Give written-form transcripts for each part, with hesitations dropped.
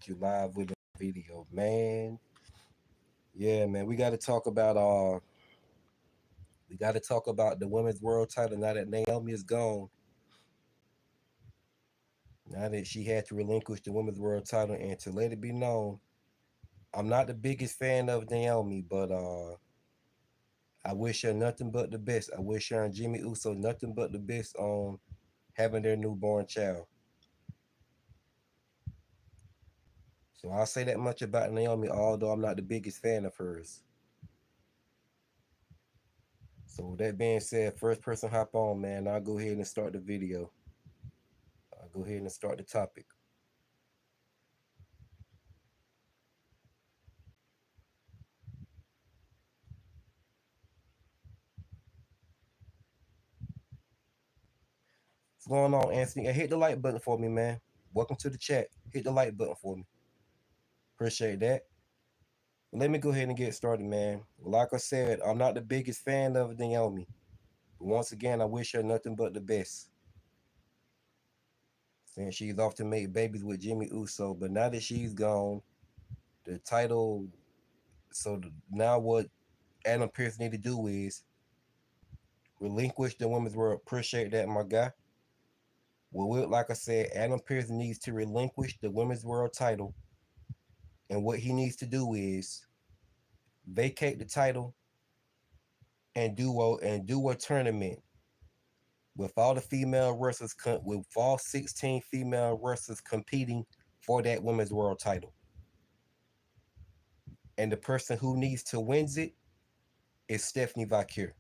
you live with a video, man. Yeah, man, we got to talk about the women's world title now that Naomi is gone. Now that she had to relinquish the women's world title, and to let it be known, I'm not the biggest fan of Naomi, but I wish her nothing but the best. I wish her and Jimmy Uso nothing but the best on having their newborn child. So I'll say that much about Naomi, although I'm not the biggest fan of hers. So with that being said, first person hop on, man. I'll go ahead and start the video. I'll go ahead and start the topic. What's going on, Anthony? And hit the like button for me, man. Welcome to the chat. Hit the like button for me. Appreciate that. Let me go ahead and get started, man. Like I said, I'm not the biggest fan of Naomi. But once again, I wish her nothing but the best. Since she's off to make babies with Jimmy Uso. But now that she's gone, the title. Now what Adam Pearce need to do is relinquish the women's world. Appreciate that, my guy. Well, like I said, Adam Pearce needs to relinquish the women's world title. And what he needs to do is vacate the title and do a tournament with all the female wrestlers with all 16 female wrestlers competing for that women's world title. And the person who needs to wins it is Stephanie Vakir.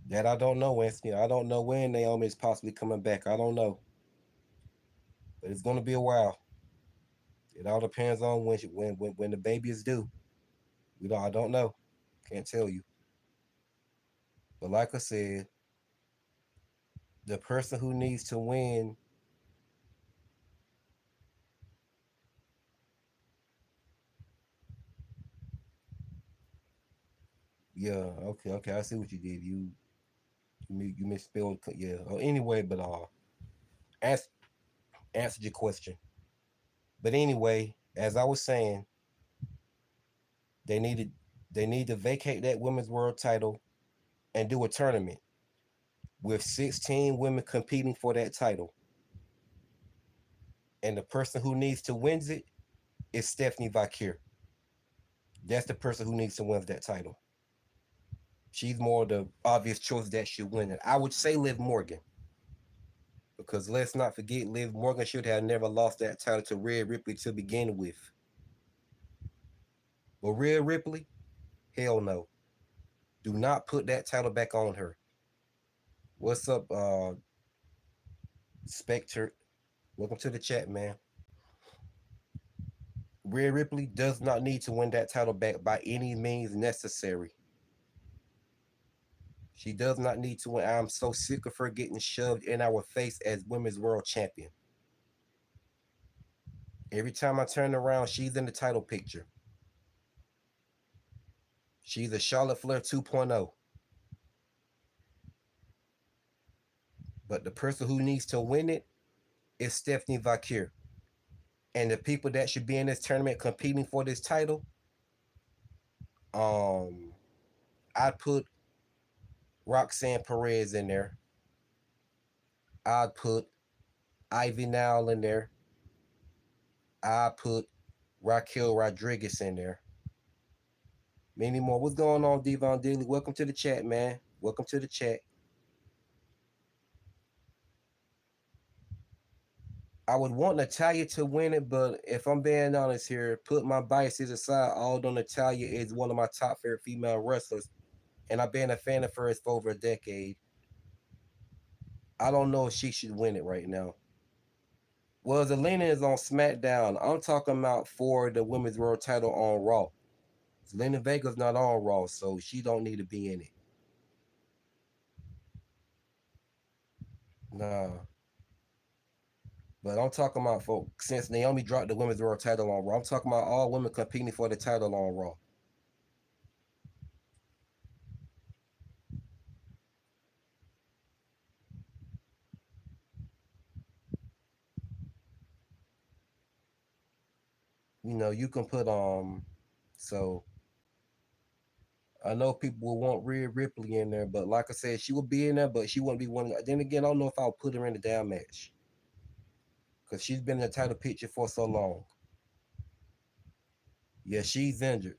That I don't know, Anthony. I don't know when Naomi is possibly coming back. I don't know, but it's going to be a while. It all depends on when the baby is due. I don't know. Can't tell you. But like I said, the person who needs to win. Yeah, okay. I see what you did. You misspelled. Yeah. Anyway, but answer answered your question. But anyway, as I was saying, they needed they need to vacate that women's world title and do a tournament with 16 women competing for that title. And the person who needs to win it is Stephanie Vakir. That's the person who needs to win that title. She's more the obvious choice that should win it. I would say Liv Morgan. Because let's not forget, Liv Morgan should have never lost that title to Rhea Ripley to begin with. But Rhea Ripley, hell no. Do not put that title back on her. What's up, Spectre? Welcome to the chat, man. Rhea Ripley does not need to win that title back by any means necessary. She does not need to win. I'm so sick of her getting shoved in our face as women's world champion. Every time I turn around, she's in the title picture. She's a Charlotte Flair 2.0. But the person who needs to win it is Stephanie Vakir. And the people that should be in this tournament competing for this title, I'd put Roxanne Perez in there. I'd put Ivy Nile in there. I'd put Raquel Rodriguez in there. Many more. What's going on, Devon Daly? Welcome to the chat, man. Welcome to the chat. I would want Natalya to win it, but if I'm being honest here, put my biases aside, although Natalya is one of my top favorite female wrestlers, and I've been a fan of hers for over a decade, I don't know if she should win it right now. Well, Zelina is on SmackDown. I'm talking about for the Women's World title on Raw. Zelina Vega's not on Raw, so she don't need to be in it. Nah. But I'm talking about since Naomi dropped the Women's World title on Raw, I'm talking about all women competing for the title on Raw. you can put so I know people will want Rhea Ripley in there, but like I said, she would be in there, but she wouldn't be one. Then again, I don't know if I'll put her in the damn match because she's been in the title picture for so long. Yeah, she's injured.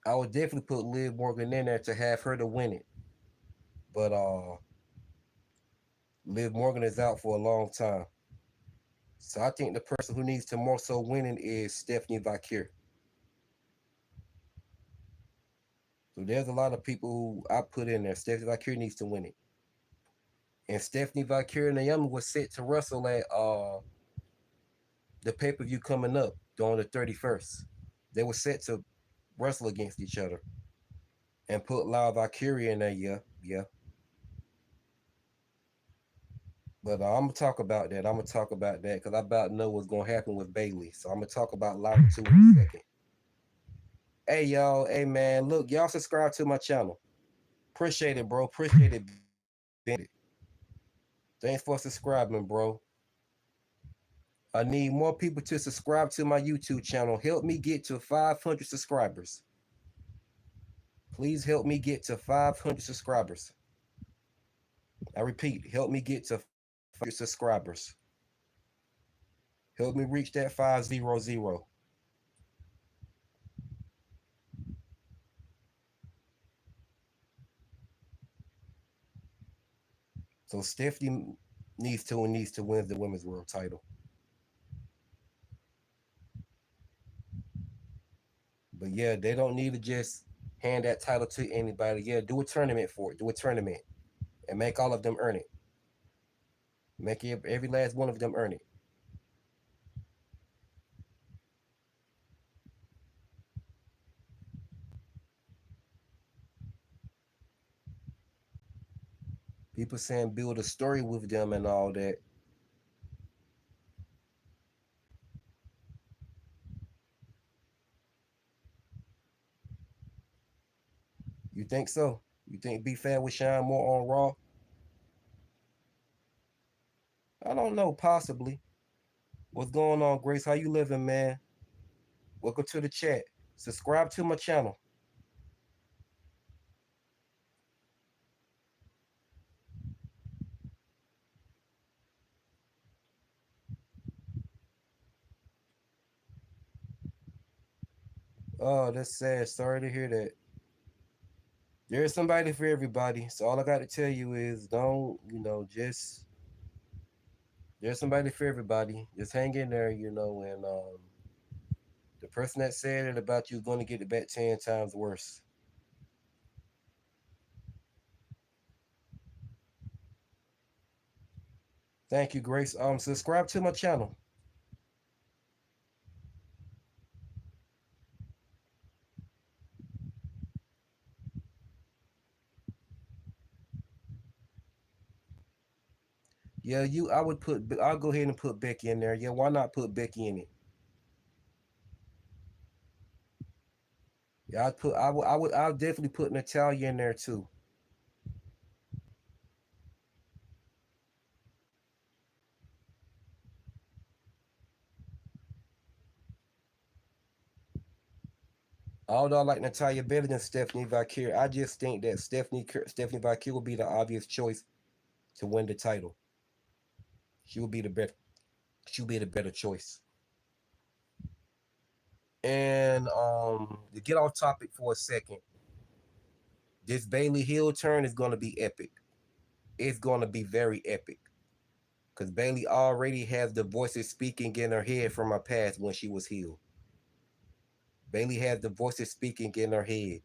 I would definitely put Liv Morgan in there to have her to win it, but Liv Morgan is out for a long time. So I think the person who needs to more so winning is Stephanie Vakir. So there's a lot of people who I put in there. Stephanie Vakir needs to win it. And Stephanie Vakir and Naomi was set to wrestle at the pay-per-view coming up on the 31st. They were set to wrestle against each other. And put Lara Valkyria in there, yeah, yeah. But I'm gonna talk about that. I'm gonna talk about that because I about know what's gonna happen with Bailey. So I'm gonna talk about Lara too in a second. Hey y'all, hey man, look, y'all subscribe to my channel. Appreciate it, bro. Appreciate it. Thanks for subscribing, bro. I need more people to subscribe to my YouTube channel. Help me get to 500 subscribers. Please help me get to 500 subscribers. I repeat, help me get to 500 subscribers. Help me reach that 500. So Stephanie needs to win the women's world title. But yeah, they don't need to just hand that title to anybody. Yeah, do a tournament for it. Do a tournament and make all of them earn it. Make every last one of them earn it. People saying build a story with them and all that. You think so? You think B Fab would shine more on Raw? I don't know, possibly. What's going on, Grace? How you living, man? Welcome to the chat. Subscribe to my channel. Oh, that's sad. Sorry to hear that. There's somebody for everybody. So all I got to tell you is don't, just there's somebody for everybody. Just hang in there, and the person that said it about you is going to get it back 10 times worse. Thank you, Grace. Subscribe to my channel. Yeah, I'll go ahead and put Becky in there. Yeah, why not put Becky in it? Yeah, I'll definitely put Natalia in there too. Although I like Natalia better than Stephanie Vakir, I just think that Stephanie Vakir will be the obvious choice to win the title. She will be the better. She'll be the better choice. And to get off topic for a second, this Bailey Hill turn is going to be epic. It's going to be very epic because Bailey already has the voices speaking in her head from her past when she was healed. Bailey has the voices speaking in her head.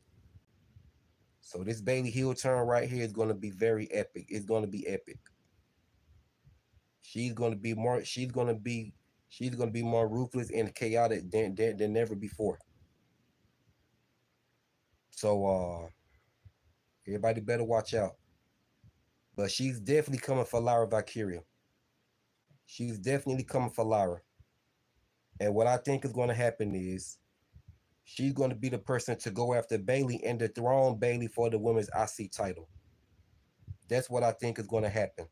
So this Bailey Hill turn right here is going to be very epic. It's going to be epic. She's going to be more. She's going to be more ruthless and chaotic than never before. So everybody better watch out. But she's definitely coming for Lara Valkyria. She's definitely coming for Lara. And what I think is going to happen is she's going to be the person to go after Bailey and dethrone Bailey for the women's IC title. That's what I think is going to happen.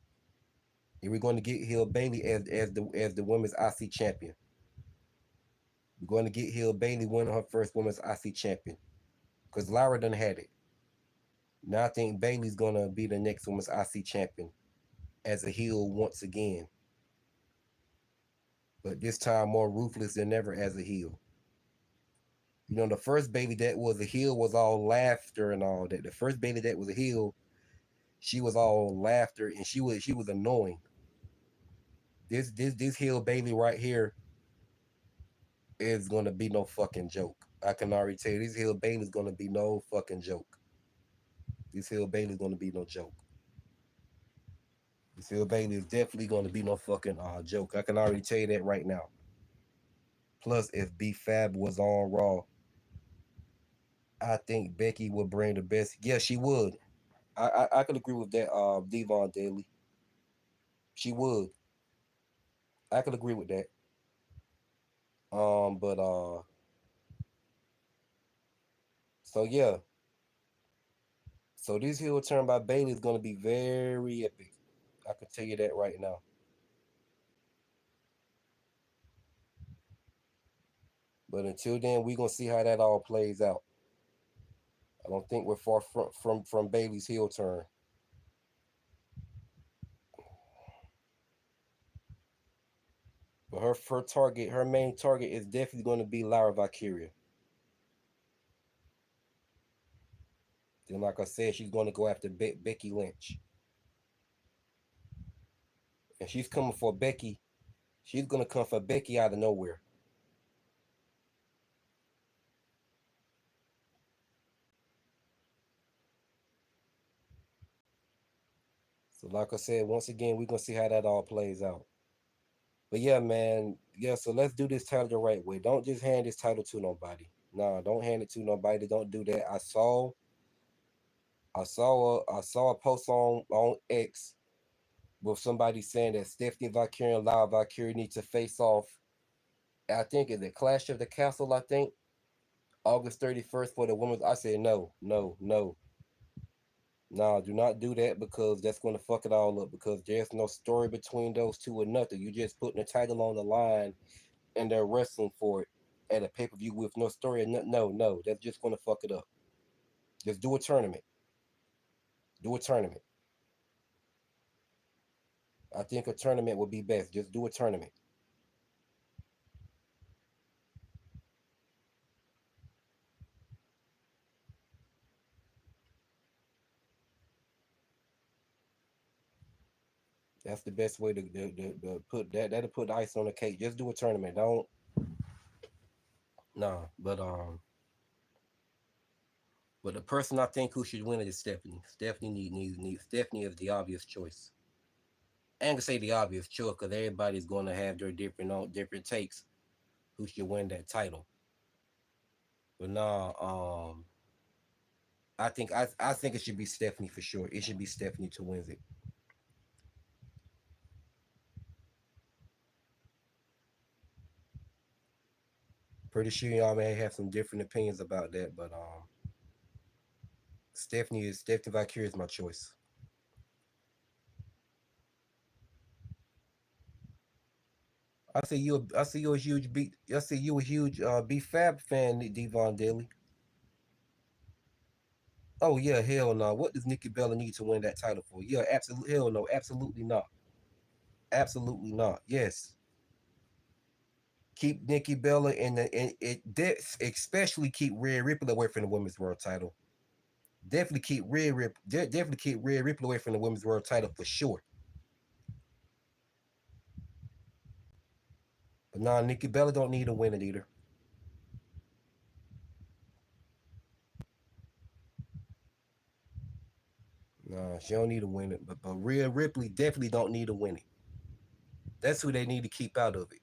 And we're going to get Hill Bailey as the women's IC champion. We're going to get Hill Bailey winning her first women's IC champion because Lyra done had it. Now I think Bailey's gonna be the next women's IC champion as a heel once again, but this time more ruthless than ever as a heel. You know, the first Bailey that was a heel was all laughter and all that. The first Bailey that was a heel, she was all laughter and she was annoying. This heel Bailey right here is gonna be no fucking joke. I can already tell you this heel Bailey's gonna be no fucking joke. This heel Bailey's gonna be no joke. This heel Bailey is definitely gonna be no fucking joke. I can already tell you that right now. Plus, if B Fab was on Raw, I think Becky would bring the best. Yeah, she would. I could agree with that. Devon Daly, she would. I could agree with that. But so yeah. So this heel turn by Bailey is gonna be very epic. I can tell you that right now. But until then, we gonna see how that all plays out. I don't think we're far from Bailey's heel turn. But her main target is definitely going to be Lyra Valkyria. Then, like I said, she's going to go after Becky Lynch, and she's coming for Becky. She's going to come for Becky out of nowhere. So, like I said, once again, we're gonna see how that all plays out. But yeah, man, yeah. So let's do this title the right way. Don't just hand this title to nobody. Nah, don't hand it to nobody. Don't do that. I saw a post on X with somebody saying that Stephanie Valkyrie and Lyra Valkyrie need to face off. I think is it Clash of the Castle. I think August 31st for the women's. I said no, no, no. Nah, do not do that because that's going to fuck it all up because there's no story between those two or nothing. You just putting the title on the line and they're wrestling for it at a pay per view with no story. No, no, no, that's just going to fuck it up. Just do a tournament. Do a tournament. I think a tournament would be best. Just do a tournament. That's the best way to put that. That'll put ice on the cake. Just do a tournament. Don't. Nah, but the person I think who should win it is Stephanie. Stephanie is the obvious choice. I ain't gonna say the obvious choice because everybody's going to have their different takes who should win that title. But nah, I think it should be Stephanie for sure. It should be Stephanie to win it. Pretty sure y'all may have some different opinions about that, but Stephanie Valkyrie is my choice. I see you a huge B Fab fan, Devon Daly. Oh yeah, hell no. What does Nikki Bella need to win that title for? Yeah, absolutely hell no, absolutely not. Absolutely not. Yes. Keep Nikki Bella in the and especially keep Rhea Ripley away from the women's world title. Definitely keep Rhea Ripley away from the women's world title for sure. But nah, Nikki Bella don't need to win it either. Nah, she don't need to win it. But Rhea Ripley definitely don't need to win it. That's who they need to keep out of it.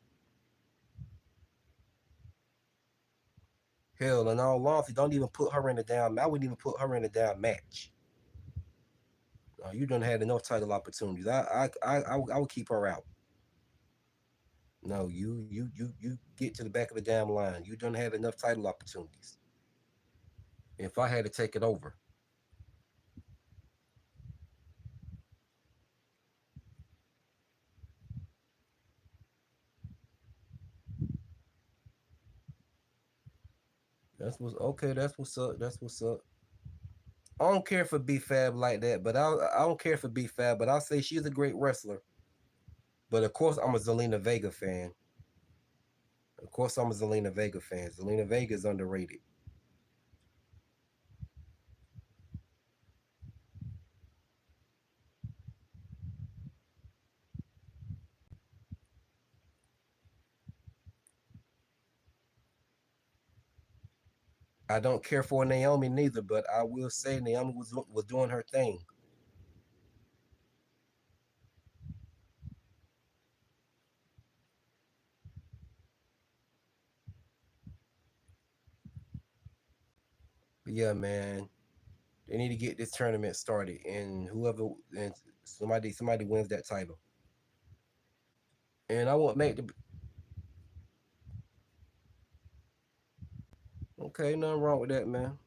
Hell, in all honesty, don't even put her in the down. I wouldn't even put her in the down match. You done had enough title opportunities. I would keep her out. No, you get to the back of the damn line. You done had enough title opportunities. If I had to take it over, That's what's okay. That's what's up. That's what's up. I don't care for B Fab like that, but I don't care for B Fab, but I'll say she's a great wrestler. But of course, I'm a Zelina Vega fan. Of course, I'm a Zelina Vega fan. Zelina Vega is underrated. I don't care for Naomi neither, but I will say Naomi was doing her thing. But yeah, man, they need to get this tournament started, and whoever and somebody wins that title. And I won't make the okay. Nothing wrong with that, man.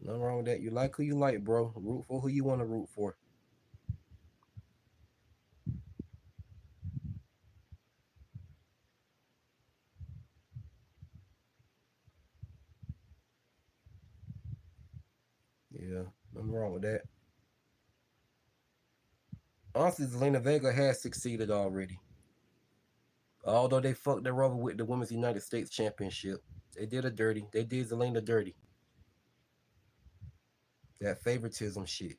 Nothing wrong with that. You like who you like, bro. Root for who you want to root for. Yeah, nothing wrong with that. Honestly, Zelina Vega has succeeded already. Although they fucked her over with the Women's United States Championship, they did her dirty. They did Zelina dirty. That favoritism shit.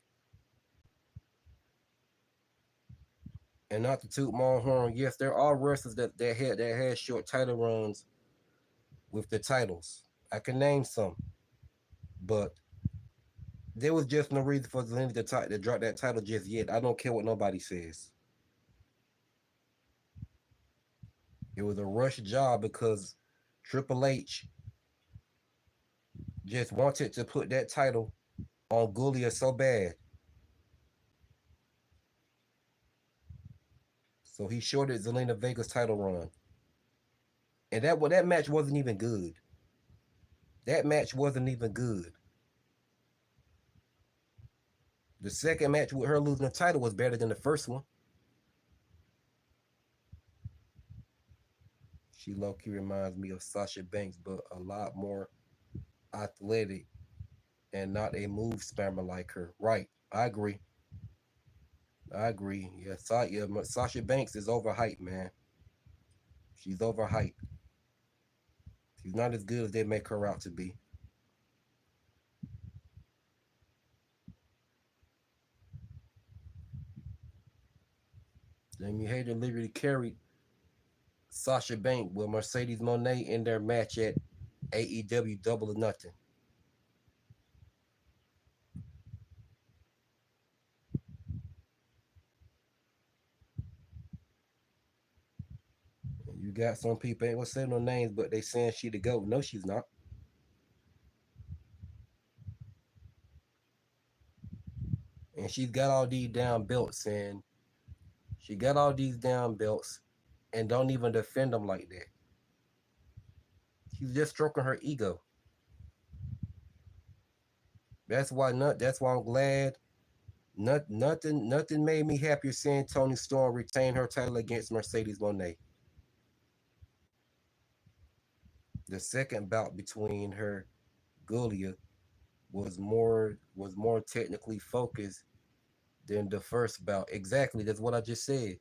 And not to toot my own horn, yes, there are wrestlers that had short title runs with the titles. I can name some, but there was just no reason for Zelina to drop that title just yet. I don't care what nobody says. It was a rush job because Triple H just wanted to put that title on Gulia so bad. So he shorted Zelina Vega's title run. And that match wasn't even good. That match wasn't even good. The second match with her losing the title was better than the first one. She low key reminds me of Sasha Banks, but a lot more athletic and not a move spammer like her. Right. I agree. I agree. Yeah, Sasha Banks is overhyped, man. She's overhyped. She's not as good as they make her out to be. Jamie Hayter literally carried Sasha Banks with Mercedes Monet in their match at AEW Double or Nothing. You got some people ain't gonna say no names, but they saying she the goat. No, she's not. And she's got all these down belts, and she got all these down belts, and don't even defend them like that. She's just stroking her ego. That's why I'm glad. Nothing made me happier seeing Tony Storm retain her title against Mercedes Monet. The second bout between her Gulia was more technically focused than the first bout. Exactly, that's what I just said.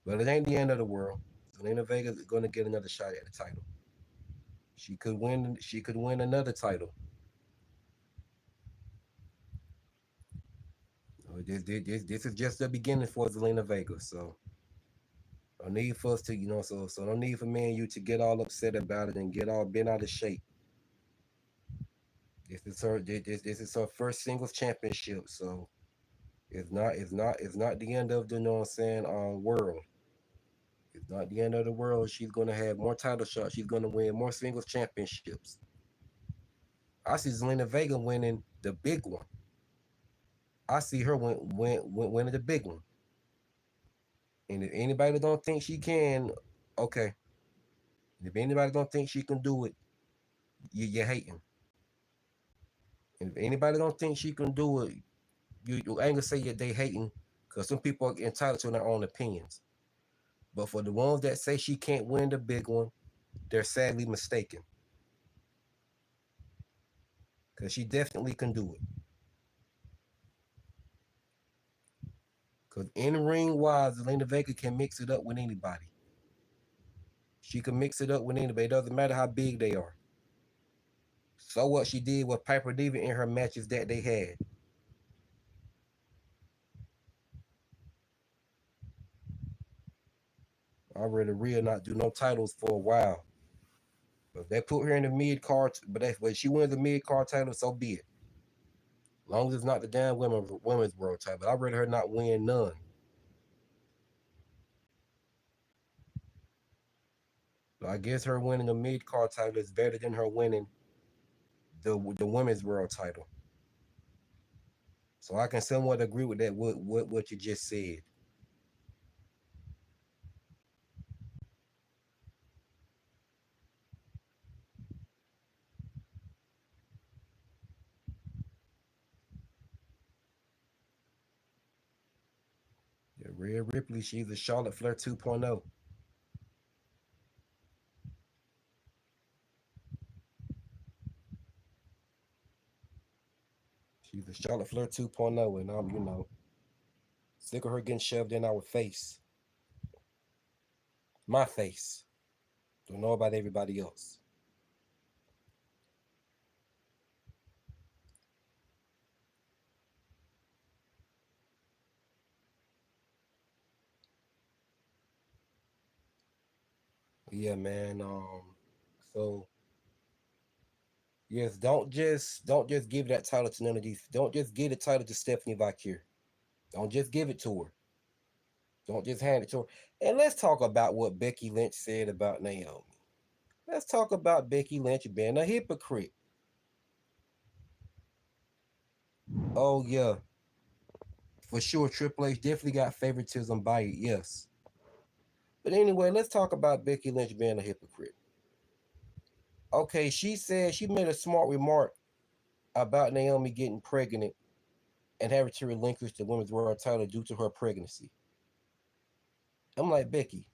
But it ain't the end of the world. Zelina Vega is going to get another shot at the title. She could win. She could win another title. This is just the beginning for Zelina Vega. So no need for us to, so no need for me and you to get all upset about it and get all bent out of shape. This is her first singles championship. So it's not the end of the, what I'm saying, world. It's not the end of the world. She's gonna have more title shots. She's gonna win more singles championships. I see Zelina Vega winning the big one. I see her winning the big one. And if anybody don't think she can, okay. If anybody don't think she can do it, you're hating. And if anybody don't think she can do it, you ain't gonna say that they hating, because some people are entitled to their own opinions. But for the ones that say she can't win the big one, they're sadly mistaken. Because she definitely can do it. Because in ring wise, Zelina Vega can mix it up with anybody. She can mix it up with anybody. It doesn't matter how big they are. So what she did with Piper Diva in her matches that they had. Already Rhea not do no titles for a while. But if they put her in the mid card, but she wins the mid card title, so be it. As long as it's not the damn women's world title. But I'd rather her not win none. So I guess her winning a mid card title is better than her winning the women's world title. So I can somewhat agree with that. What you just said. Yeah, Rhea Ripley, she's a Charlotte Flair 2.0. She's a Charlotte Flair 2.0, and I'm, sick of her getting shoved in our face. My face. Don't know about everybody else. Yeah, man. So yes, don't just give that title to none of these. Don't just give the title to Stephanie Vakir. Don't just give it to her. Don't just hand it to her. And let's talk about what Becky Lynch said about Naomi. Let's talk about Becky Lynch being a hypocrite. Oh yeah, for sure. Triple H definitely got favoritism by it. Yes. But anyway, let's talk about Becky Lynch being a hypocrite. Okay, she said she made a smart remark about Naomi getting pregnant and having to relinquish the women's world title due to her pregnancy. I'm like, Becky,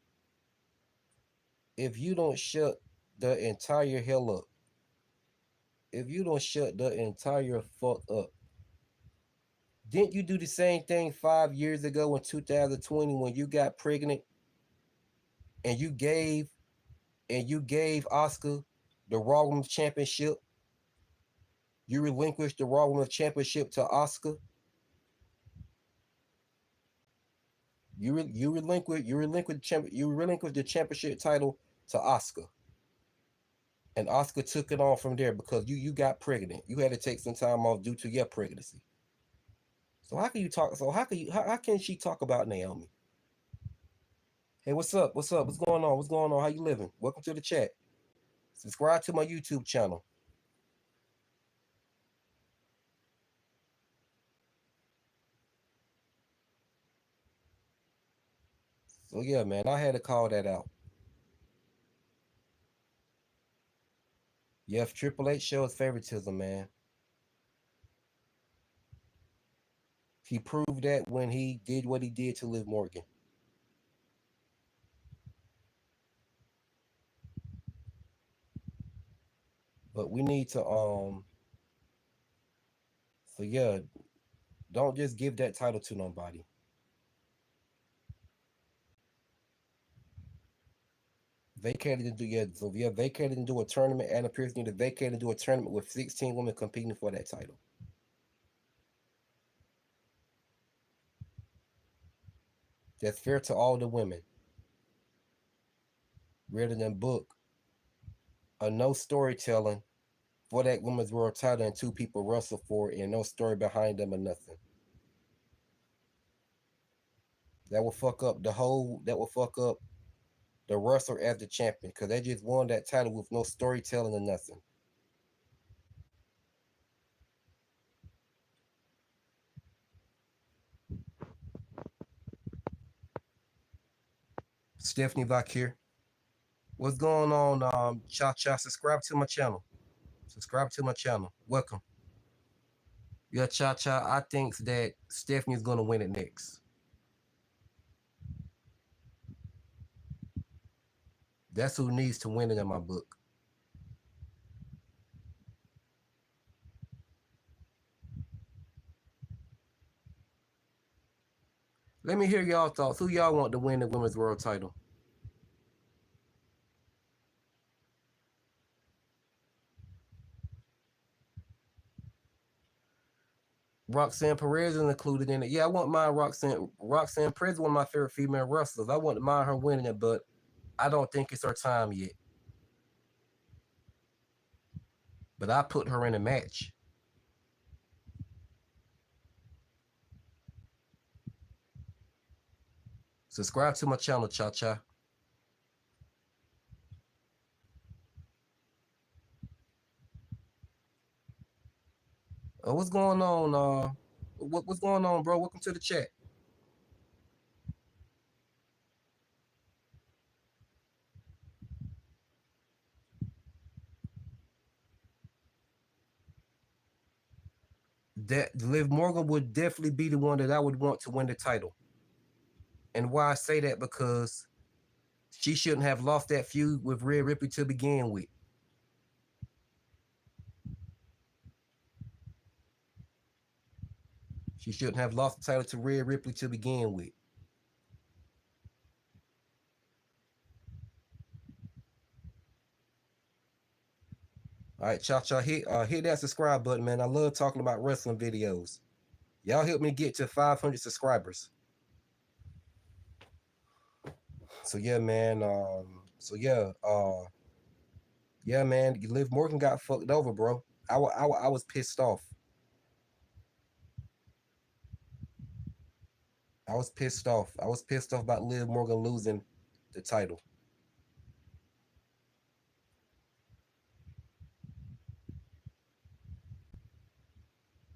if you don't shut the entire hell up, if you don't shut the entire fuck up, didn't you do the same thing 5 years ago in 2020 when you got pregnant and you gave Oscar the Raw Women's Championship? You relinquished the Raw Women's Championship to Oscar. You relinquished the championship title to Oscar, and Oscar took it on from there because you got pregnant. You had to take some time off due to your pregnancy. So how can you talk? So how can she talk about Naomi? Hey, what's up? What's up? What's going on? What's going on? How you living? Welcome to the chat. Subscribe to my YouTube channel. So yeah, man, I had to call that out. Yeah, Triple H shows favoritism, man. He proved that when he did what he did to Liv Morgan. But we need to so yeah, don't just give that title to nobody. Vacated and do yeah, so yeah, vacated and do a tournament, and appears need to vacate and do a tournament with 16 women competing for that title. That's fair to all the women. Rather than book a no storytelling for that women's world title and two people wrestle for it and no story behind them or nothing. That will fuck up the wrestler as the champion because they just won that title with no storytelling or nothing. Stephanie Vakir. What's going on? Cha cha. Subscribe to my channel. Subscribe to my channel. Welcome. Yeah, Cha Cha, I think that Stephanie's gonna win it next. That's who needs to win it in my book. Let me hear y'all thoughts. Who y'all want to win the women's world title? Roxanne Perez is included in it. Yeah, I want my Roxanne Perez is one of my favorite female wrestlers. I wouldn't mind her winning it, but I don't think it's her time yet. But I put her in a match. Subscribe to my channel, Cha Cha. What's going on? What's going on, bro? Welcome to the chat. That Liv Morgan would definitely be the one that I would want to win the title. And why I say that, because she shouldn't have lost that feud with Rhea Ripley to begin with. She shouldn't have lost the title to Rhea Ripley to begin with. All right, Cha Cha, hit that subscribe button, man. I love talking about wrestling videos. Y'all help me get to 500 subscribers. So yeah, man. Yeah, man. Liv Morgan got fucked over, bro. I was pissed off. I was pissed off. I was pissed off about Liv Morgan losing the title.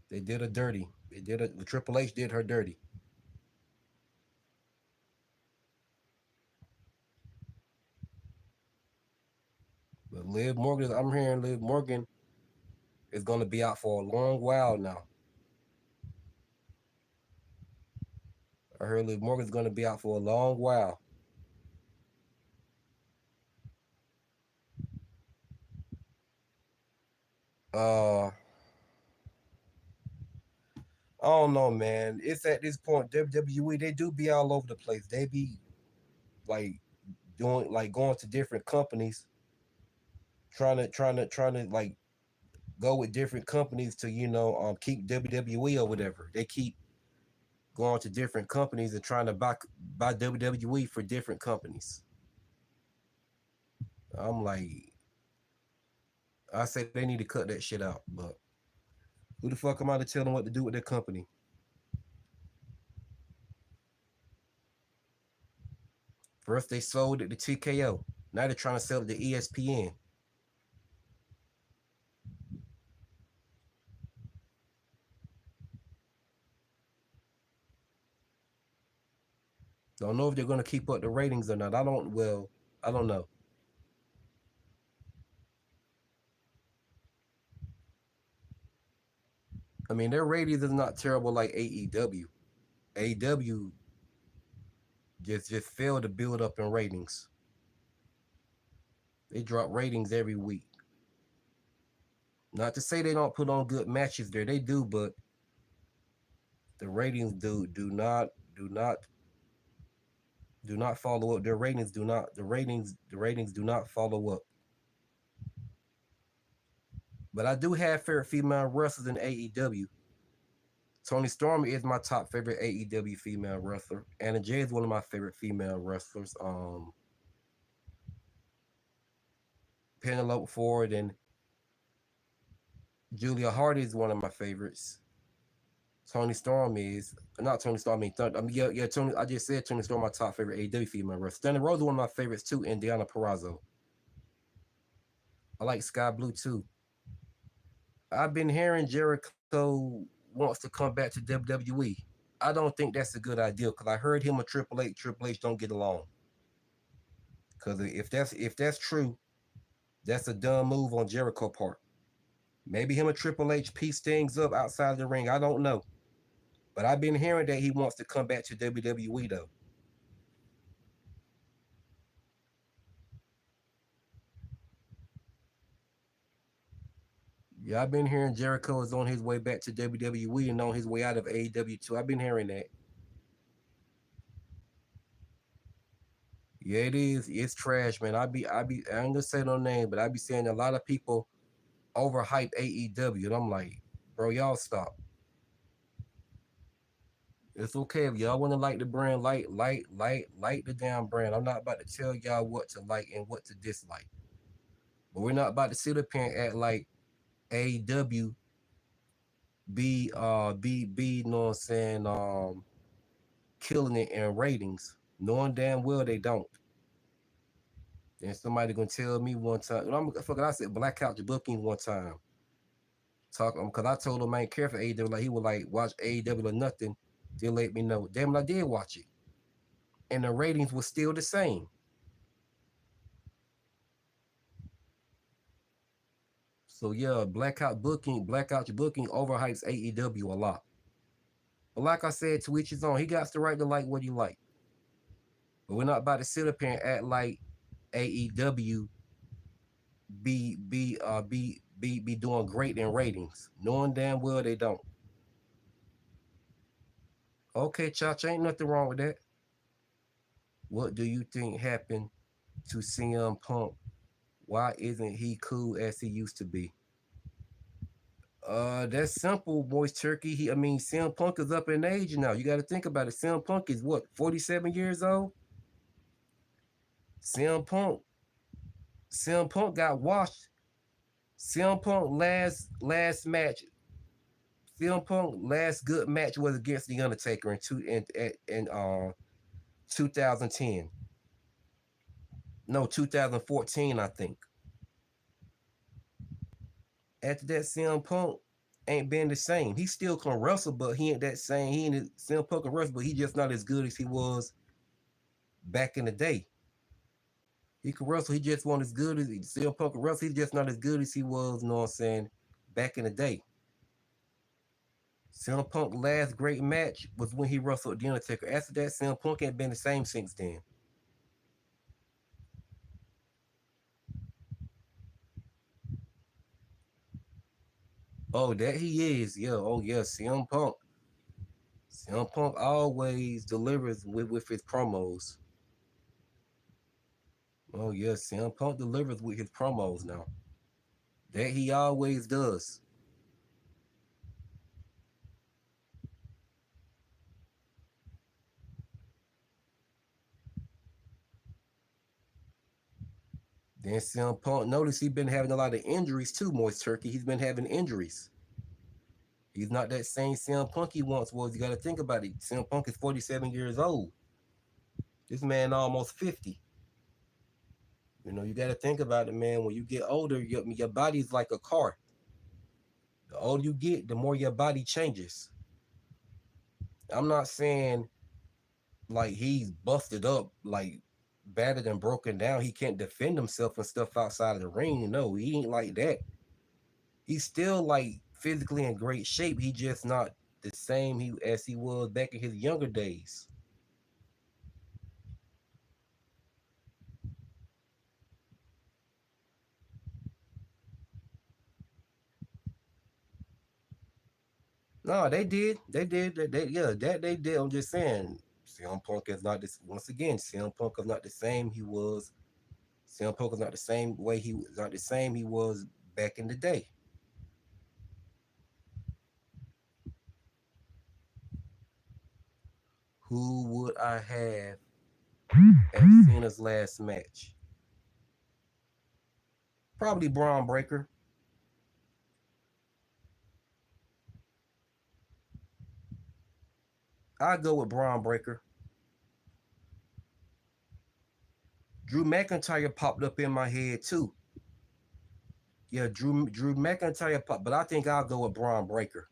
They did her dirty. The Triple H did her dirty. But I'm hearing Liv Morgan is going to be out for a long while now. I heard Liv Morgan's going to be out for a long while. I don't know, man. It's at this point, WWE, they do be all over the place. They be like going to different companies, trying to like go with different companies to keep WWE or whatever. They keep going to different companies and trying to buy WWE for different companies. I'm like, I say they need to cut that shit out, but who the fuck am I to tell them what to do with their company? First they sold it to TKO. Now they're trying to sell it to ESPN. Don't know if they're going to keep up the ratings or not. I don't know. I mean, their ratings is not terrible like AEW. AEW just failed to build up in ratings. They drop ratings every week. Not to say they don't put on good matches there. They do, but the ratings do not follow up. Their ratings do not the ratings do not follow up. But I do have favorite female wrestlers in AEW. Toni Storm is my top favorite AEW female wrestler. Anna Jay is one of my favorite female wrestlers. Penelope Ford and Julia Hardy is one of my favorites. Toni Storm is not Toni Storm. Yeah, Tony. I just said Toni Storm, my top favorite AEW female wrestler. Thunder Rose is one of my favorites too, and Deonna Purrazzo. I like Sky Blue too. I've been hearing Jericho wants to come back to WWE. I don't think that's a good idea because I heard him and Triple H. Triple H don't get along. Because if that's true, that's a dumb move on Jericho part. Maybe him and Triple H piece things up outside the ring. I don't know. But I've been hearing that he wants to come back to WWE though. Yeah, I've been hearing Jericho is on his way back to WWE and on his way out of AEW too. I've been hearing that. Yeah, it is. It's trash, man. I ain't gonna say no name, but I be seeing a lot of people overhype AEW, and I'm like, bro, y'all stop. It's okay if y'all want to like the brand, like the damn brand. I'm not about to tell y'all what to like and what to dislike. But we're not about to sit up here and act like AEW you know what I'm saying, killing it in ratings, knowing damn well they don't. Then somebody gonna tell me one time, I said Black Couch Booking one time. Talking because I told him I ain't care for AEW. Like he would like watch AEW or nothing. They let me know. Damn, I did watch it, and the ratings was still the same. So yeah, Blackout Booking overhypes AEW a lot. But like I said, to each his own. He got the right to like what he like. But we're not about to sit up here and act like AEW be doing great in ratings, knowing damn well they don't. Okay, Chacha, ain't nothing wrong with that. What do you think happened to CM Punk? Why isn't he cool as he used to be? That's simple, Moist Turkey. I mean, CM Punk is up in age now. You got to think about it. CM Punk is what, 47 years old? CM Punk, CM Punk got washed. CM Punk last match. CM Punk last good match was against the Undertaker in 2010. No, 2014, I think. After that, CM Punk ain't been the same. He still can wrestle, but he ain't that same. He ain't CM Punk can wrestle, but he just not as good as he was back in the day. He can wrestle. He just wasn't as good as CM Punk can wrestle. He's just not as good as he was. You know what I'm saying? Back in the day. CM Punk last great match was when he wrestled the Undertaker. After that, CM Punk ain't been the same since then. Oh, that he is. Yeah. Oh, yeah. CM Punk. CM Punk always delivers with his promos. Oh, yeah. CM Punk delivers with his promos now. That he always does. Then CM Punk, notice he's been having a lot of injuries too, Moist Turkey. He's been having injuries. He's not that same CM Punk he once was. You got to think about it. CM Punk is 47 years old. This man almost 50. You know, you got to think about it, man. When you get older, your body's like a car. The older you get, the more your body changes. I'm not saying like he's busted up, like battered and broken down. He can't defend himself and stuff outside of the ring. No, he ain't like that. He's still like physically in great shape. He just not the same as he was back in his younger days. No, they did. They did. Yeah, that they did. I'm just saying, CM Punk is not this. Once again, CM Punk is not the same he was. CM Punk is not the same way he was not the same he was back in the day. Who would I have at Cena's last match? Probably Braun Breaker. I go with Braun Breaker. Drew McIntyre popped up in my head too. Yeah, Drew McIntyre popped, but I think I'll go with Braun Breaker.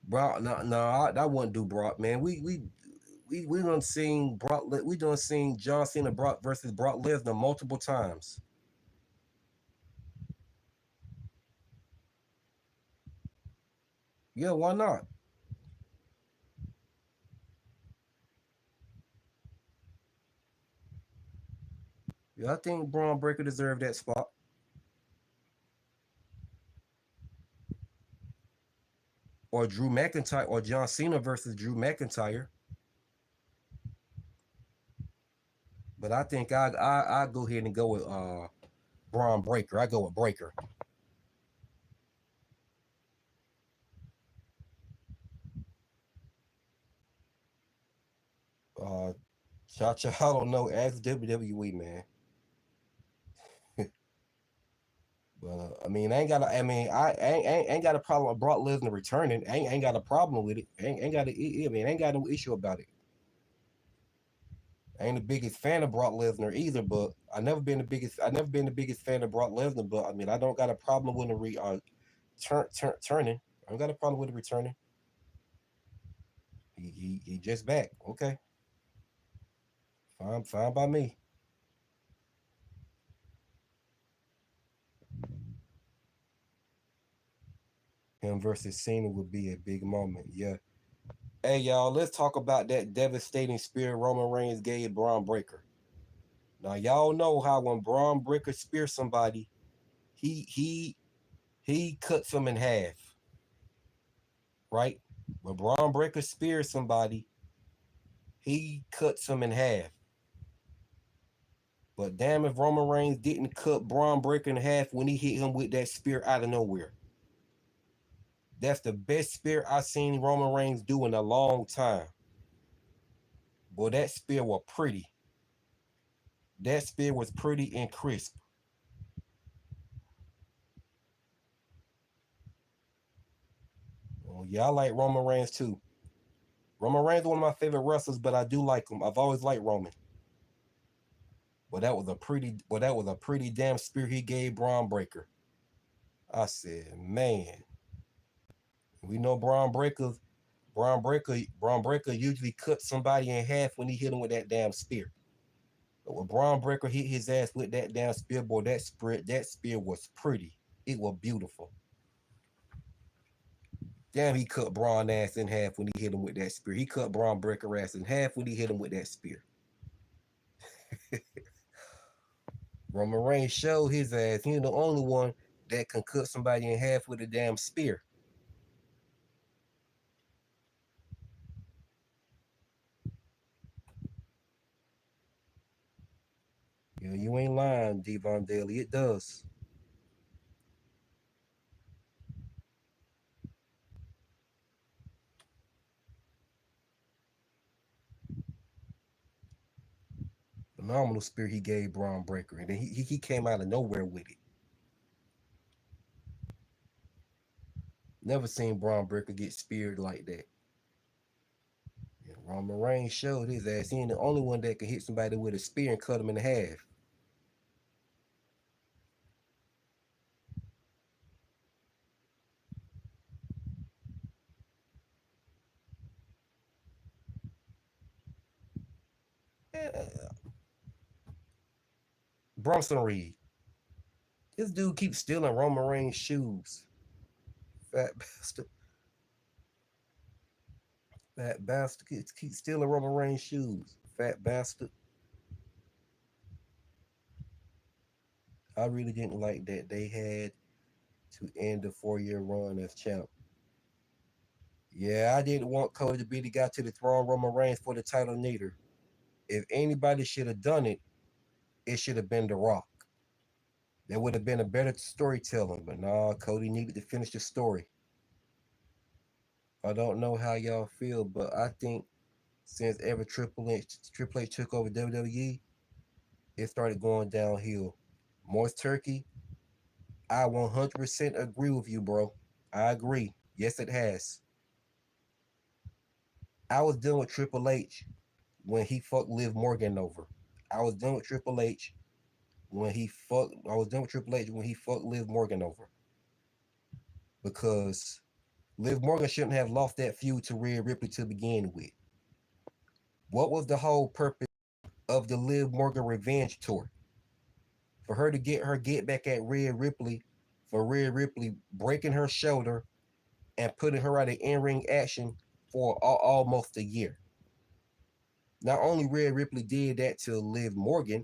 Brock, no, I wouldn't do Brock, man. We we done seen we done seen John Cena Brock versus Brock Lesnar multiple times. Yeah, why not? Yeah, I think Braun Breaker deserved that spot. Or Drew McIntyre or John Cena versus Drew McIntyre. But I think I go ahead and go with Braun Breaker. I go with Breaker. Uh Cha, I don't know. Ask WWE, man. But I mean, I ain't got. I mean, I ain't got a problem with Brock Lesnar returning. Ain't got a problem with it. Ain't got. I mean, ain't got no issue about it. I ain't the biggest fan of Brock Lesnar either, but I never been the biggest. I never been the biggest fan of Brock Lesnar. But I mean, I don't got a problem with the turning. I don't got a problem with it returning. He just back. Okay, fine by me. Him versus Cena would be a big moment. Yeah. Hey y'all, let's talk about that devastating spear Roman Reigns gave Braun Breaker. Now y'all know how when Braun Breaker spears somebody, he he he cuts them in half, right? When Braun Breaker spears somebody, he cuts them in half. But damn if Roman Reigns didn't cut Braun Breaker in half when he hit him with that spear out of nowhere. That's the best spear I've seen Roman Reigns do in a long time. Boy, that spear was pretty. That spear was pretty and crisp. Oh, yeah, I like Roman Reigns too. Roman Reigns is one of my favorite wrestlers, but I do like him. I've always liked Roman. That was a pretty damn spear he gave Braun Breaker. I said, man, we know Braun Breaker usually cuts somebody in half when he hit him with that damn spear. But when Braun Breaker hit his ass with that damn spear, boy, that spear was pretty. It was beautiful. Damn, he cut Braun ass in half when he hit him with that spear. He cut Braun Breaker ass in half when he hit him with that spear. Roman Reigns showed his ass. He's the only one that can cut somebody in half with a damn spear. Yeah, you ain't lying, Devon Daly. It does. Phenomenal spear he gave Braun Breaker, and then he came out of nowhere with it. Never seen Braun Breaker get speared like that. Yeah, Roman Reigns showed his ass. He ain't the only one that can hit somebody with a spear and cut him in half. Yeah, Bronson Reed. This dude keeps stealing Roman Reigns' shoes. Fat bastard. Fat bastard keeps stealing Roman Reigns' shoes. Fat bastard. I really didn't like that they had to end the 4-year run as champ. Yeah, I didn't want Cody to be the guy to the throne Roman Reigns for the title neither. If anybody should have done it, it should have been The Rock. That would have been a better storytelling, but nah, Cody needed to finish the story. I don't know how y'all feel, but I think since ever Triple H took over WWE, it started going downhill. Morris Turkey, I 100% agree with you, bro. I agree. Yes, it has. I was dealing with Triple H when he fucked Liv Morgan over. I was dealing with Triple H when he fucked. I was dealing with Triple H when he fucked Liv Morgan over because Liv Morgan shouldn't have lost that feud to Rhea Ripley to begin with. What was the whole purpose of the Liv Morgan revenge tour? For her to get back at Rhea Ripley, for Rhea Ripley breaking her shoulder and putting her out of in-ring action for almost a year. Not only Rhea Ripley did that to Liv Morgan,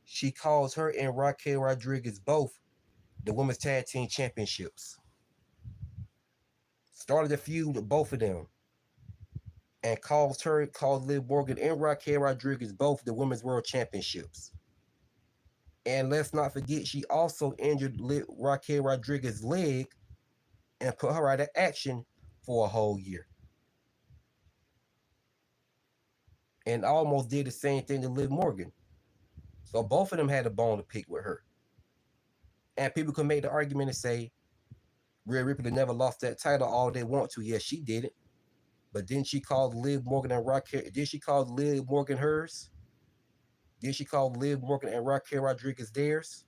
she caused her and Raquel Rodriguez both the women's tag team championships. Started a feud with both of them and caused Liv Morgan and Raquel Rodriguez both the women's world championships. And let's not forget, she also injured Raquel Rodriguez's leg and put her out of action for a whole year. And almost did the same thing to Liv Morgan. So both of them had a bone to pick with her. And people can make the argument and say, Rhea Ripley never lost that title all they want to. Yes, she did it. But didn't she call Liv Morgan and Raquel? Did she call Liv Morgan hers? Did she call Liv Morgan and Raquel Rodriguez theirs?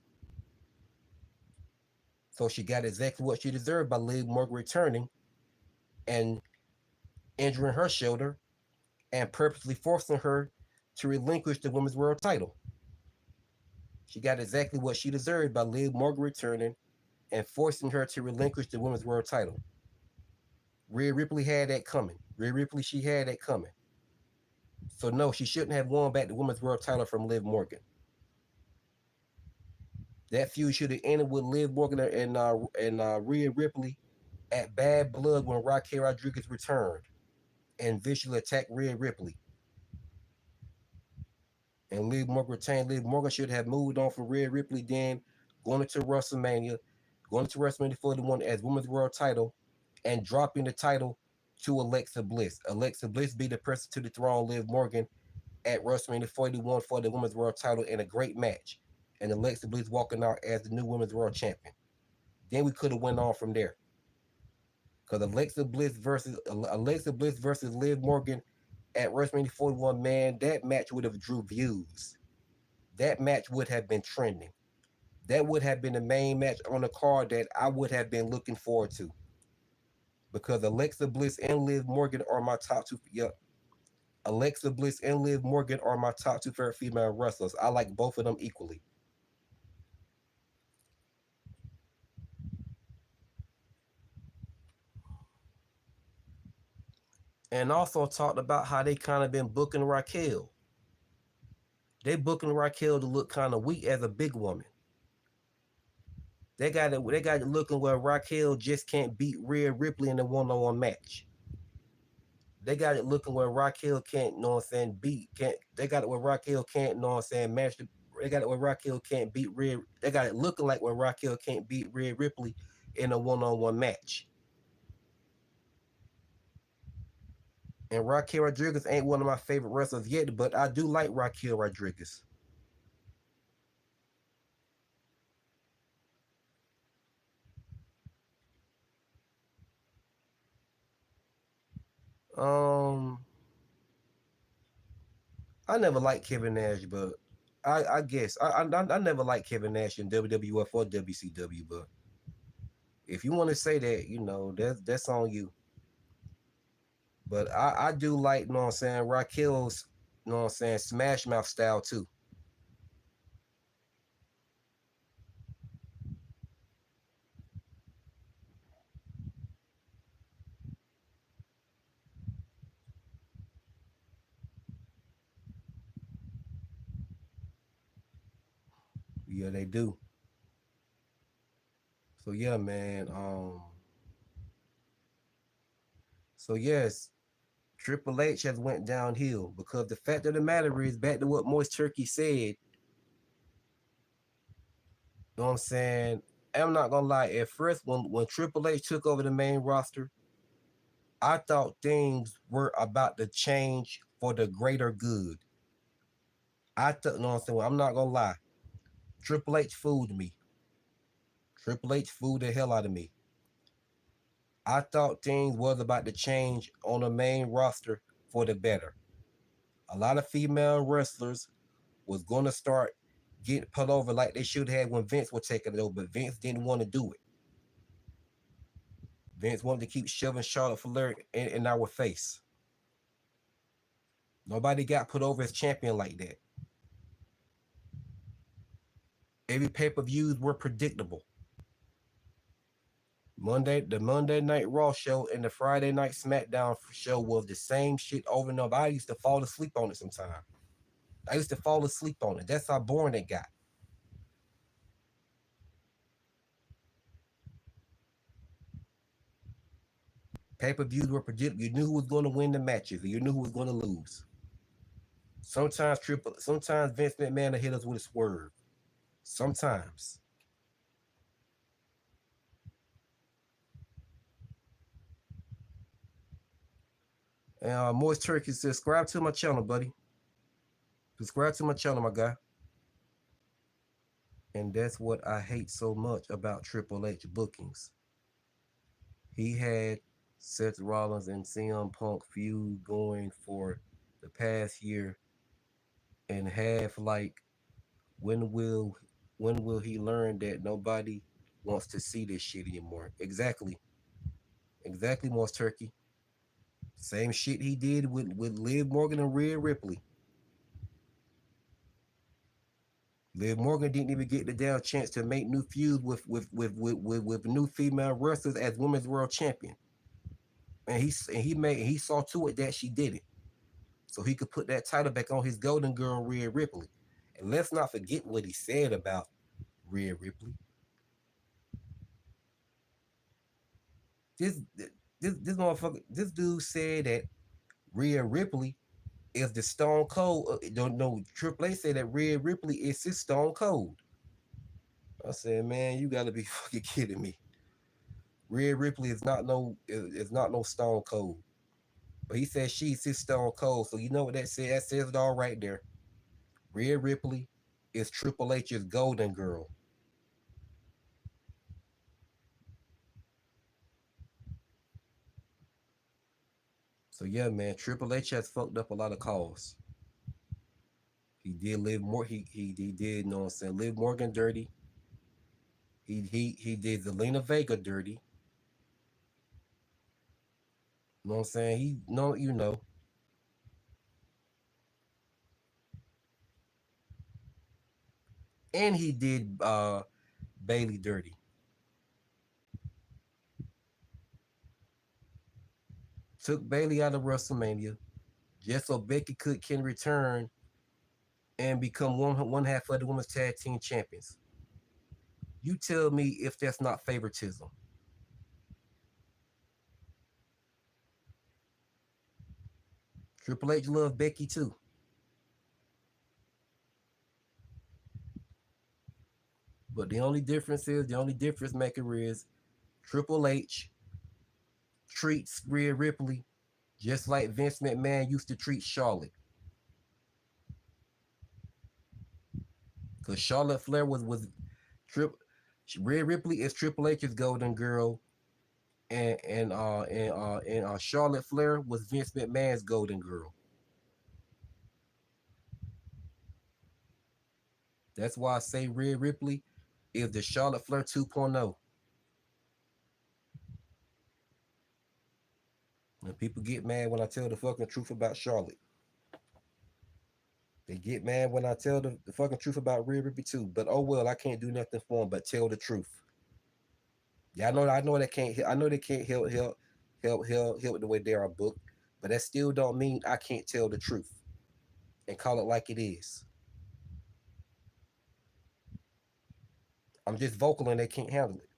So she got exactly what she deserved by Liv Morgan returning and injuring her shoulder and purposely forcing her to relinquish the women's world title. She got exactly what she deserved by Liv Morgan returning and forcing her to relinquish the women's world title. Rhea Ripley had that coming. She had that coming. So no, she shouldn't have won back the women's world title from Liv Morgan. That feud should have ended with Liv Morgan and Rhea Ripley at Bad Blood when Raquel Rodriguez returned and visually attacked Rhea Ripley. And Liv Morgan retained. Liv Morgan should have moved on from Rhea Ripley, then going into WrestleMania 41 as Women's World Title, and dropping the title to Alexa Bliss. Alexa Bliss be the person to dethrone Liv Morgan at WrestleMania 41 for the Women's World Title in a great match. And Alexa Bliss walking out as the new Women's World Champion. Then we could have went on from there. Because Alexa Bliss versus Liv Morgan at WrestleMania 41, man, that match would have drew views. That match would have been trending. That would have been the main match on the card that I would have been looking forward to. Because Alexa Bliss and Liv Morgan are my top two. Yep. Alexa Bliss and Liv Morgan are my top two favorite female wrestlers. I like both of them equally. And also talked about how they kind of been booking Raquel. They booking Raquel to look kind of weak as a big woman. They got it looking where Raquel just can't beat Rhea Ripley in a one-on-one match. They got it looking where Raquel can't, you know what I'm saying, they got it where Raquel can't, you know what I'm saying, match they got it where Raquel can't beat Rhea. They got it looking like where Raquel can't beat Rhea Ripley in a one-on-one match. And Raquel Rodriguez ain't one of my favorite wrestlers yet, but I do like Raquel Rodriguez. Um, I never liked Kevin Nash, but I guess I never liked Kevin Nash in WWF or WCW. But if you want to say that, you know, that's on you. But I do like, you know what I'm saying, Raquel's, you know what I'm saying, Smash Mouth style too. Yeah, they do. So yeah, man. So yes, Triple H has went downhill because the fact of the matter is, back to what Moist Turkey said, you know what I'm saying? I'm not gonna lie, at first when Triple H took over the main roster, I thought things were about to change for the greater good. I thought, you know what I'm saying? Well, I'm not gonna lie. Triple H fooled me. Triple H fooled the hell out of me. I thought things was about to change on the main roster for the better. A lot of female wrestlers was gonna start getting put over like they should have when Vince was taking it over, but Vince didn't want to do it. Vince wanted to keep shoving Charlotte Flair in our face. Nobody got put over as champion like that. Every pay-per-views were predictable. The Monday Night Raw show and the Friday Night SmackDown show was the same shit over and over. I used to fall asleep on it sometimes. I used to fall asleep on it. That's how boring it got. Pay-per-views were predictable. You knew who was going to win the matches. You knew who was going to lose. Sometimes Vince McMahon will hit us with a swerve. Sometimes. And Moist Turkey says, subscribe to my channel, buddy. Subscribe to my channel, my guy. And that's what I hate so much about Triple H bookings. He had Seth Rollins and CM Punk feud going for the past year and half. Like, when will he learn that nobody wants to see this shit anymore? Exactly. Exactly, Moist Turkey. Same shit he did with Liv Morgan and Rhea Ripley. Liv Morgan didn't even get the damn chance to make new feuds with new female wrestlers as women's world champion. And he saw to it that she did it. So he could put that title back on his golden girl Rhea Ripley. And let's not forget what he said about Rhea Ripley. This this motherfucker, this dude said that Rhea Ripley is the Stone Cold. Don't know. Triple H said that Rhea Ripley is his Stone Cold. I said, man, you gotta be fucking kidding me. Rhea Ripley is not no Stone Cold. But he said she's his Stone Cold. So you know what that says? That says it all right there. Rhea Ripley is Triple H's golden girl. So yeah, man, Triple H has fucked up a lot of calls. He did live more. He did, you know what I'm saying, Liv Morgan dirty. He did Zelina Vega dirty. You know what I'm saying? He no, you know. And he did Bailey dirty. Took Bailey out of WrestleMania just so Becky can return and become one half of the women's tag team champions. You tell me if that's not favoritism. Triple H loved Becky too. But the only difference maker is Triple H treats Rhea Ripley just like Vince McMahon used to treat Charlotte. Because Charlotte Flair was Trip Rhea Ripley is Triple H's golden girl, and Charlotte Flair was Vince McMahon's golden girl. That's why I say Rhea Ripley is the Charlotte Flair 2.0. And people get mad when I tell the fucking truth about Charlotte. They get mad when I tell the fucking truth about Rhea Ripley too. But oh well, I can't do nothing for them but tell the truth. Yeah, I know they can't. I know they can't help the way they are booked. But that still don't mean I can't tell the truth and call it like it is. I'm just vocal and they can't handle it.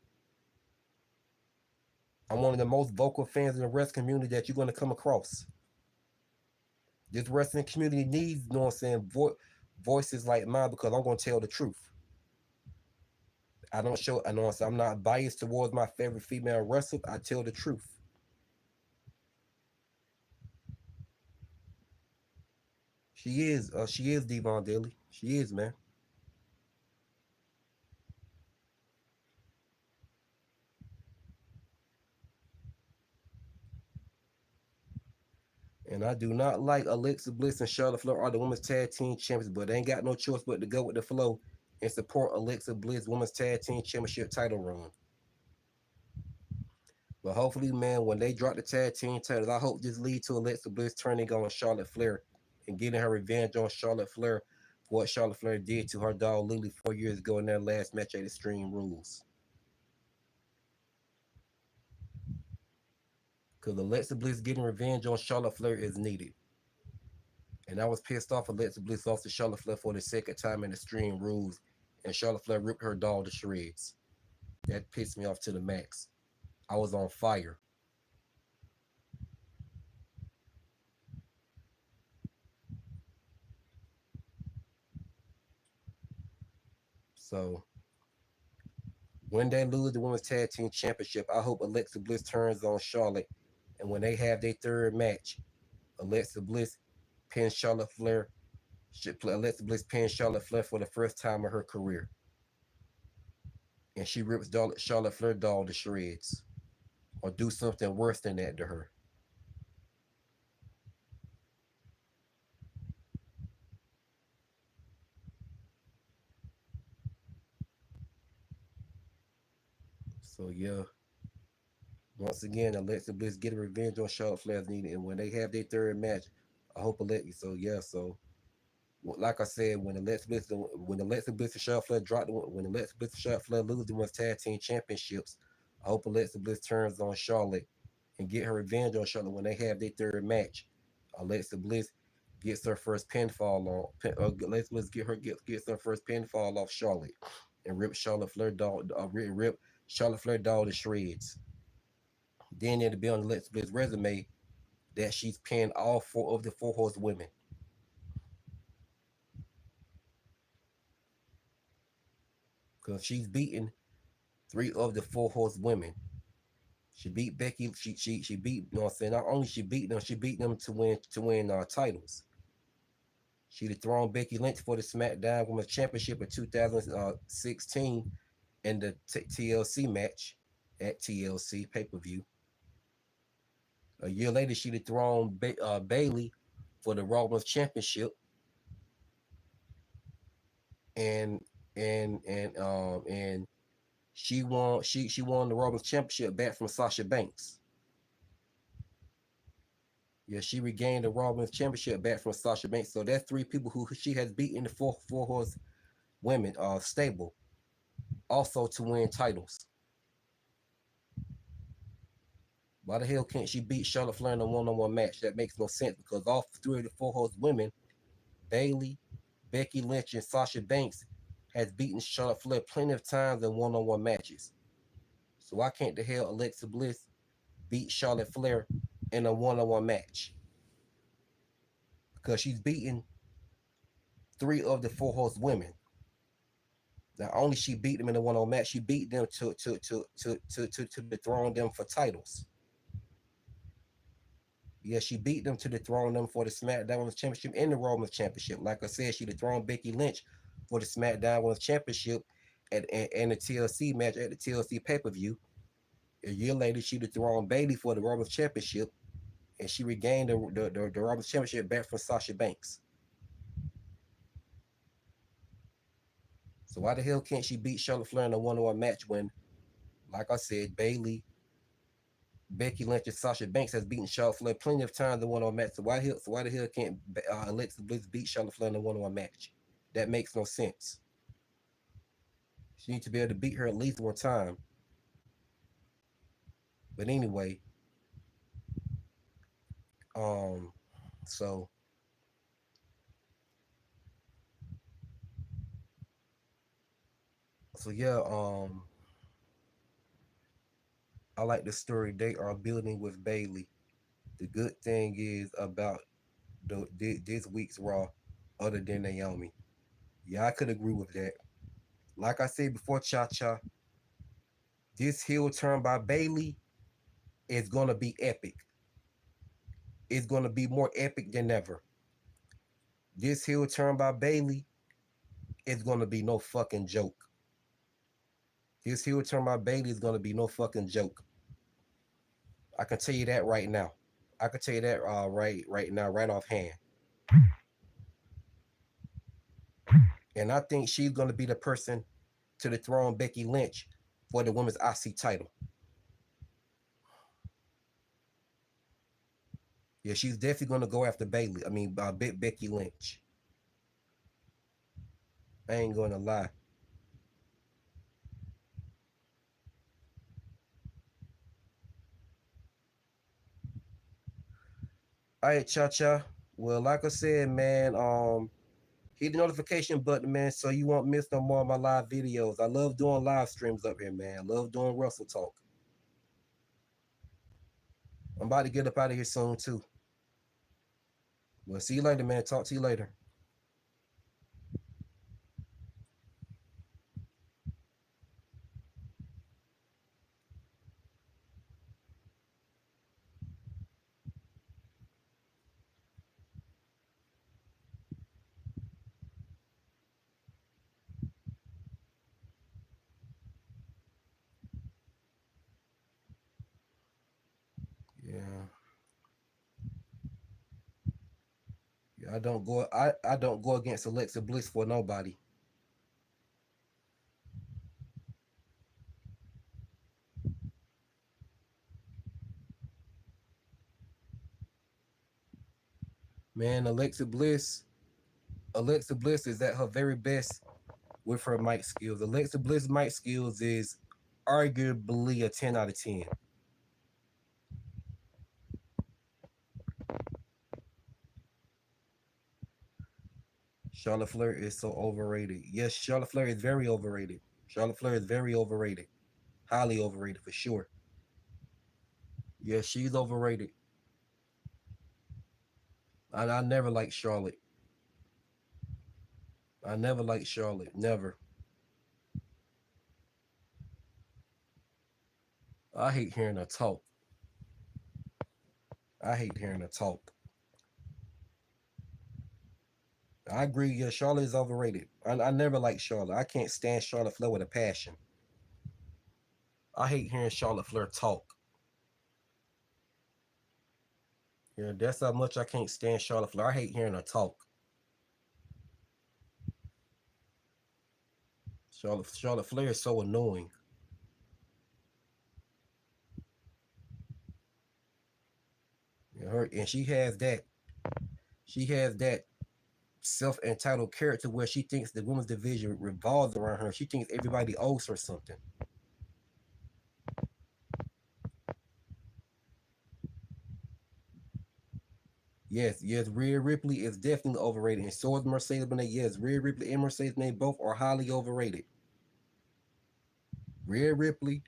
I'm one of the most vocal fans in the wrestling community that you're going to come across. This wrestling community needs, you know what I'm saying, voices like mine because I'm going to tell the truth. I don't show, I know I'm not biased towards my favorite female wrestler. I tell the truth. She is Devon Daly. She is, man. And I do not like Alexa Bliss and Charlotte Flair are the women's tag team champions, but they ain't got no choice but to go with the flow and support Alexa Bliss women's tag team championship title run. But hopefully, man, when they drop the tag team titles, I hope this leads to Alexa Bliss turning on Charlotte Flair and getting her revenge on Charlotte Flair for what Charlotte Flair did to her dog Lily 4 years ago in their last match at Extreme Rules. Because Alexa Bliss getting revenge on Charlotte Flair is needed. And I was pissed off Alexa Bliss lost to Charlotte Flair for the second time in Extreme Rules, and Charlotte Flair ripped her dog to shreds. That pissed me off to the max. I was on fire. So when they lose the Women's Tag Team Championship, I hope Alexa Bliss turns on Charlotte. And when they have their third match, Alexa Bliss pins Charlotte Flair. Alexa Bliss pins Charlotte Flair for the first time in her career. And she rips Charlotte Flair doll to shreds. Or do something worse than that to her. So yeah. Once again, Alexa Bliss getting revenge on Charlotte Flair is needed. And when they have their third match, I hope Alexa. So yeah, so like I said, when Alexa Bliss and Charlotte Flair when Alexa Bliss and Charlotte Flair lose the Women's Tag Team Championships, I hope Alexa Bliss turns on Charlotte and get her revenge on Charlotte when they have their third match. Alexa Bliss gets her first pinfall Alexa Bliss gets her first pinfall off Charlotte and rip Charlotte Flair doll to shreds. Then it'll be on Alexa Bliss resume that she's pinned all four of the Four Horsewomen. Because she's beaten three of the Four Horsewomen. She beat Becky. She beat. You know what I'm saying? Not only she beat them to win titles. She dethroned Becky Lynch for the SmackDown Women's Championship in 2016 in the TLC match at TLC pay per view. A year later, she dethroned Bayley for the Raw Women's Championship, and and she won the Raw Women's Championship back from Sasha Banks. Yeah, she regained the Raw Women's Championship back from Sasha Banks. So that's three people who she has beaten the four horse women stable, also to win titles. Why the hell can't she beat Charlotte Flair in a one-on-one match? That makes no sense because all three of the Four Horse women, Bayley, Becky Lynch, and Sasha Banks, has beaten Charlotte Flair plenty of times in one-on-one matches. So why can't the hell Alexa Bliss beat Charlotte Flair in a one-on-one match? Because she's beaten three of the Four Horse women. Not only she beat them in a one-on-one match, she beat them to dethrone them for titles. Yeah, she beat them to dethrone them for the SmackDown Women's Championship and the Raw Women's Championship. Like I said, she dethroned Becky Lynch for the SmackDown Women's Championship and the TLC match at the TLC pay-per-view. A year later, she dethroned Bayley for the Raw Women's Championship, and she regained the Raw Women's Championship back from Sasha Banks. So why the hell can't she beat Charlotte Flair in a one-on-one match when, like I said, Bayley, Becky Lynch, and Sasha Banks has beaten Charlotte Flair plenty of times in one-on-one match. So why the hell can't Alexa Bliss beat Charlotte Flair in a one-on-one match? That makes no sense. She needs to be able to beat her at least one time. But anyway, so yeah, I like the story they are building with Bayley. The good thing is about this week's Raw, other than Naomi. Yeah, I could agree with that. Like I said before, Cha Cha, this heel turn by Bayley is gonna be epic. It's gonna be more epic than ever. This heel turn by Bayley is gonna be no fucking joke. This heel turn by Bayley is gonna be no fucking joke. I can tell you that right now. I can tell you that right now, right offhand. And I think she's gonna be the person to dethrone Becky Lynch for the women's IC title. Yeah, she's definitely gonna go after Bailey. I mean, Becky Lynch. I ain't gonna lie. All right, Cha Cha. Well, like I said, man, hit the notification button, man, so you won't miss no more of my live videos. I love doing live streams up here, man. I love doing Russell Talk. I'm about to get up out of here soon too. Well, see you later, man. Talk to you later. Yeah. Yeah, I don't go against Alexa Bliss for nobody. Man, Alexa Bliss is at her very best with her mic skills. Alexa Bliss mic skills is arguably a 10 out of 10. Charlotte Flair is so overrated. Yes, Charlotte Flair is very overrated. Charlotte Flair is very overrated. Highly overrated for sure. Yes, she's overrated. I never liked Charlotte. I never liked Charlotte. Never. I hate hearing her talk. I hate hearing her talk. I agree. Yeah, Charlotte is overrated. I never liked Charlotte. I can't stand Charlotte Flair with a passion. I hate hearing Charlotte Flair talk. Yeah, that's how much I can't stand Charlotte Flair. I hate hearing her talk. Charlotte Flair is so annoying. Yeah, her and she has that self entitled character where she thinks the women's division revolves around her. She thinks everybody owes her something. Yes, yes, Rhea Ripley is definitely overrated, and so is Mercedes Moné. Yes, Rhea Ripley and Mercedes Moné both are highly overrated. Rhea Ripley,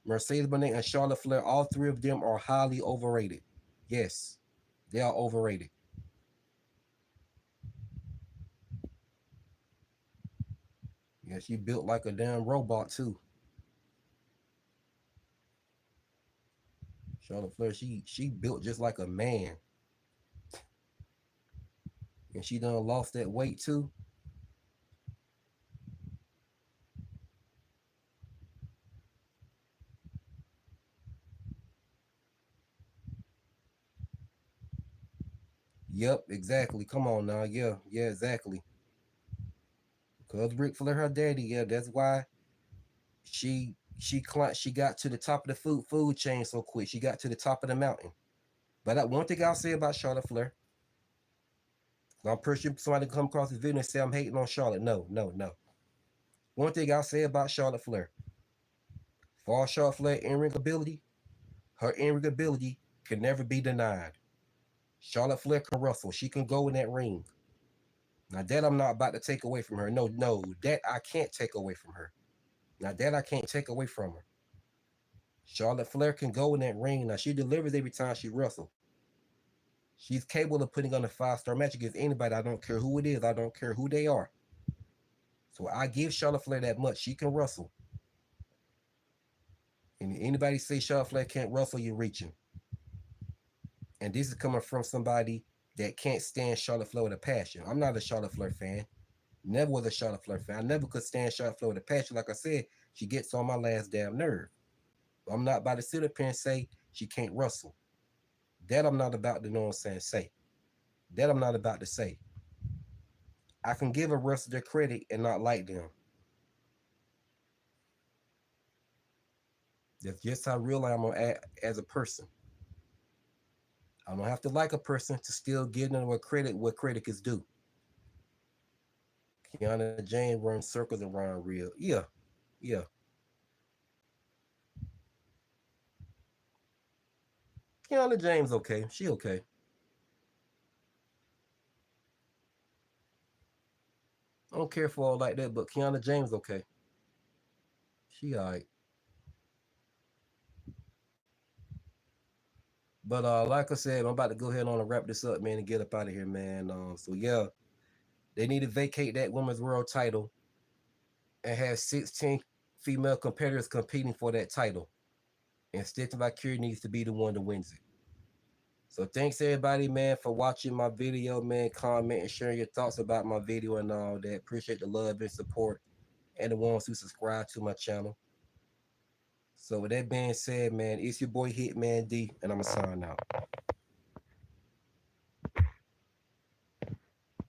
Mercedes Moné, and Charlotte Flair, all three of them are highly overrated. Yes, they are overrated. Yeah, she built like a damn robot too. Charlotte Flair, she built just like a man, and she done lost that weight too. Yep, exactly. Come on now. Yeah, yeah, exactly. Cause Ric Flair, her daddy. Yeah, that's why she got to the top of the food chain so quick. She got to the top of the mountain. But one thing I'll say about Charlotte Flair, I'm pretty sure somebody come across this video and say I'm hating on Charlotte. No, no, no. One thing I'll say about Charlotte Flair, for all Charlotte Flair in-ring ability, her in-ring ability can never be denied. Charlotte Flair can wrestle. She can go in that ring. Now that I'm not about to take away from her. No, no, that I can't take away from her. Now that I can't take away from her. Charlotte Flair can go in that ring. Now she delivers every time she wrestles. She's capable of putting on a 5-star match against anybody. I don't care who it is. I don't care who they are. So I give Charlotte Flair that much. She can wrestle. And anybody say Charlotte Flair can't wrestle, you're reaching. And this is coming from somebody that can't stand Charlotte Flair with a passion. I'm not a Charlotte Flair fan. Never was a Charlotte Flair fan. I never could stand Charlotte Flair with a passion. Like I said, she gets on my last damn nerve. I'm not about to sit up here and say she can't wrestle. That I'm not about to know what I'm saying. Say. That I'm not about to say. I can give a wrestler their credit and not like them. That's just how real I am as a person. I don't have to like a person to still give them what credit is due. Kiana James runs circles around real. Yeah, yeah. Kiana James okay. She okay. I don't care for all like that, but Kiana James okay. She alright. But like I said, I'm about to go ahead on and wrap this up, man, and get up out of here, man. So yeah, they need to vacate that women's world title and have 16 female competitors competing for that title. And Stephen Valkyrie needs to be the one that wins it. So thanks everybody, man, for watching my video, man. Comment and sharing your thoughts about my video and all that. Appreciate the love and support and the ones who subscribe to my channel. So with that being said, man, it's your boy Hitman D, and I'm gonna sign out.